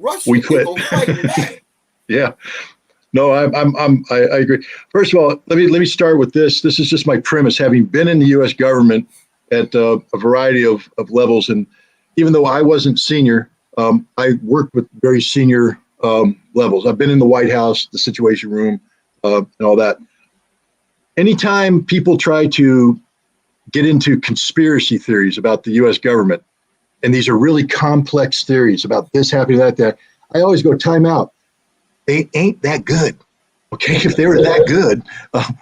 Russia, we they quit. gonna fight back. Yeah. No, I agree. First of all, let me start with this. This is just my premise, having been in the U.S. government at a variety of levels, and even though I wasn't senior, I worked with very senior levels. I've been in the White House, the Situation Room, and all that. Anytime people try to get into conspiracy theories about the U.S. government, and these are really complex theories about this happening, that, I always go, time out. They ain't that good. Okay, if they were that good,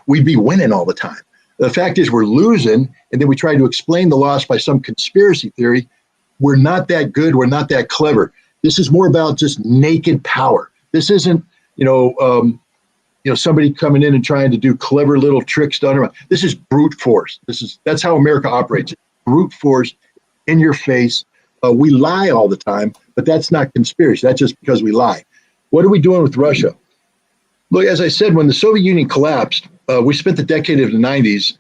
we'd be winning all the time. The fact is we're losing, and then we try to explain the loss by some conspiracy theory. We're not that good. We're not that clever. This is more about just naked power. This isn't, somebody coming in and trying to do clever little tricks to undermine. This is brute force. That's how America operates. Brute force, in your face. We lie all the time, but that's not conspiracy. That's just because we lie. What are we doing with Russia? Look, as I said, when the Soviet Union collapsed, we spent the decade of the 90s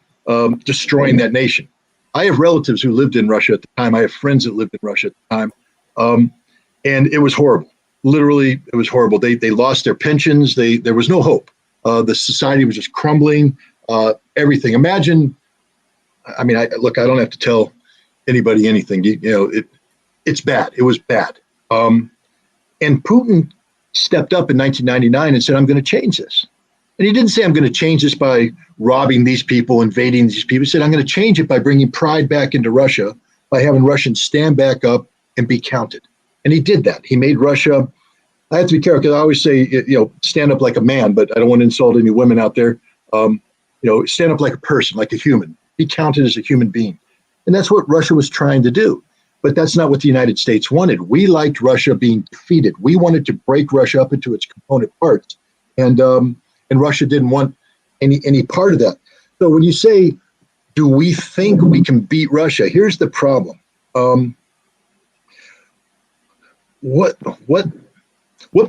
destroying that nation. I have relatives who lived in Russia at the time. I have friends that lived in Russia at the time. And it was horrible. Literally, it was horrible. They lost their pensions. There was no hope. The society was just crumbling, everything. Imagine, I don't have to tell anybody anything. It's bad. It was bad. And Putin stepped up in 1999 and said, I'm going to change this. And he didn't say, I'm going to change this by robbing these people, invading these people. He said, I'm going to change it by bringing pride back into Russia, by having Russians stand back up and be counted. And he did that. He made Russia, I have to be careful because I always say, stand up like a man, but I don't want to insult any women out there. Stand up like a person, like a human, be counted as a human being. And that's what Russia was trying to do. But that's not what the United States wanted. We liked Russia being defeated. We wanted to break Russia up into its component parts. And Russia didn't want any part of that. So when you say, do we think we can beat Russia? Here's the problem. What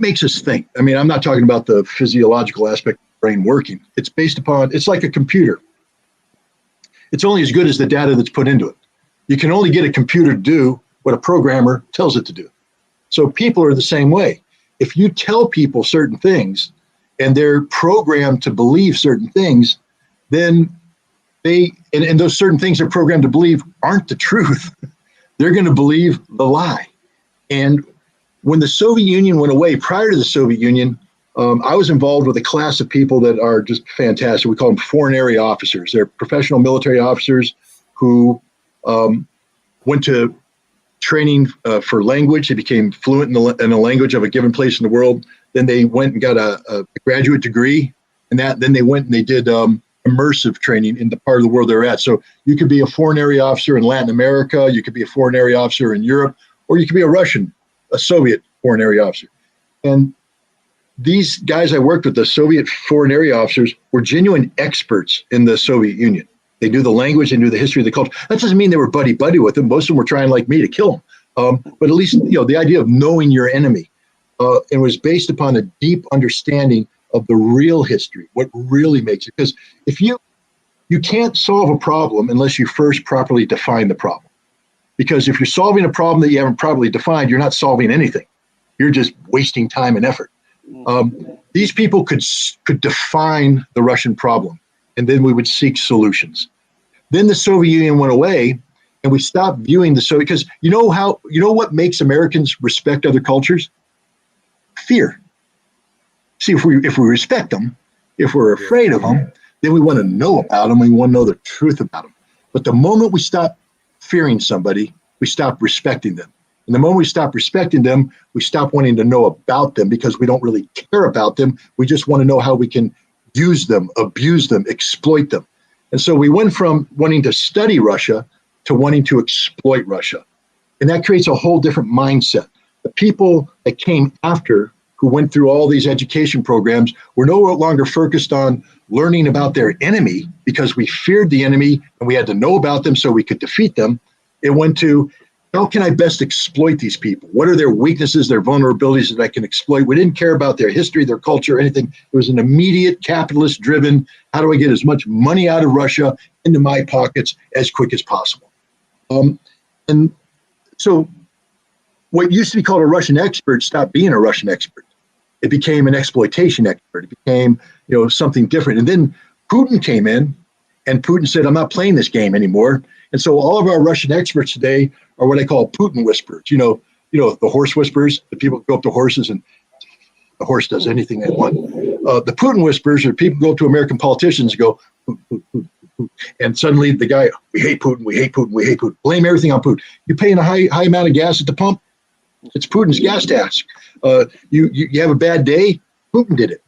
makes us think? I mean, I'm not talking about the physiological aspect of the brain working. It's based upon, it's like a computer. It's only as good as the data that's put into it. You can only get a computer to do what a programmer tells it to do. So people are the same way. If you tell people certain things and they're programmed to believe certain things, then and those certain things they're programmed to believe aren't the truth. They're going to believe the lie. And when the Soviet Union went away, prior to the Soviet Union, I was involved with a class of people that are just fantastic. We call them foreign area officers. They're professional military officers who went to training for language. They became fluent in a language of a given place in the world. Then they went and got a graduate degree, and then they went and they did immersive training in the part of the world they're at. So you could be a foreign area officer in Latin America, you could be a foreign area officer in Europe, or you could be a Soviet foreign area officer. And these guys I worked with, the Soviet foreign area officers, were genuine experts in the Soviet Union. They knew the language, they knew the history of the culture. That doesn't mean they were buddy-buddy with them. Most of them were trying, like me, to kill them. But at least, the idea of knowing your enemy, it was based upon a deep understanding of the real history, what really makes it. Because if you can't solve a problem unless you first properly define the problem. Because if you're solving a problem that you haven't properly defined, you're not solving anything. You're just wasting time and effort. These people could define the Russian problem, and then we would seek solutions. Then the Soviet Union went away, and we stopped viewing the Soviet, because you know what makes Americans respect other cultures? Fear. See, if we respect them, if we're afraid of them, then we want to know about them. We want to know the truth about them. But the moment we stop fearing somebody, we stop respecting them. And the moment we stop respecting them, we stop wanting to know about them because we don't really care about them. We just want to know how we can use them, abuse them, exploit them. And so we went from wanting to study Russia to wanting to exploit Russia. And that creates a whole different mindset. The people that came after, who went through all these education programs, were no longer focused on learning about their enemy because we feared the enemy and we had to know about them so we could defeat them. It went to, how can I best exploit these people? What are their weaknesses, their vulnerabilities that I can exploit? We didn't care about their history, their culture, anything. It was an immediate capitalist-driven, how do I get as much money out of Russia into my pockets as quick as possible? And so what used to be called a Russian expert stopped being a Russian expert. It became an exploitation expert. It became, something different. And then Putin came in, and Putin said, I'm not playing this game anymore. And so all of our Russian experts today are what I call Putin whisperers. The horse whisperers, the people who go up to horses and the horse does anything they want. The Putin whisperers are people who go up to American politicians and go, Putin, Putin, Putin, Putin. And suddenly the guy, we hate Putin, we hate Putin, we hate Putin. Blame everything on Putin. You're paying a high amount of gas at the pump. It's Putin's gas tax. You have a bad day, Putin did it.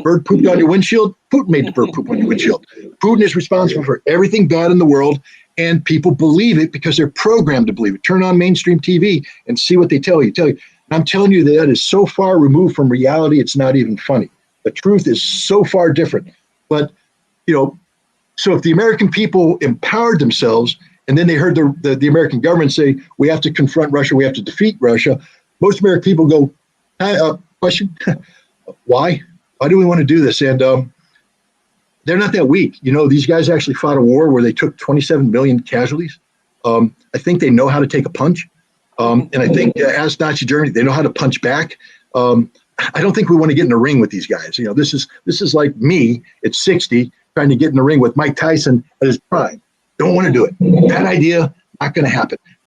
Bird pooped on your windshield, Putin made the bird poop on your windshield. Putin is responsible for everything bad in the world, and people believe it because they're programmed to believe it. Turn on mainstream TV and see what they tell you. I'm telling you that is so far removed from reality, it's not even funny. The truth is so far different. But, so if the American people empowered themselves, and then they heard the American government say, we have to confront Russia, we have to defeat Russia, most American people go, question, why? Why do we want to do this? And they're not that weak. These guys actually fought a war where they took 27 million casualties. I think they know how to take a punch. And I think as Nazi Germany, they know how to punch back. I don't think we want to get in the ring with these guys. This is like me at 60 trying to get in the ring with Mike Tyson at his prime. Don't want to do it. Bad idea. Not going to happen.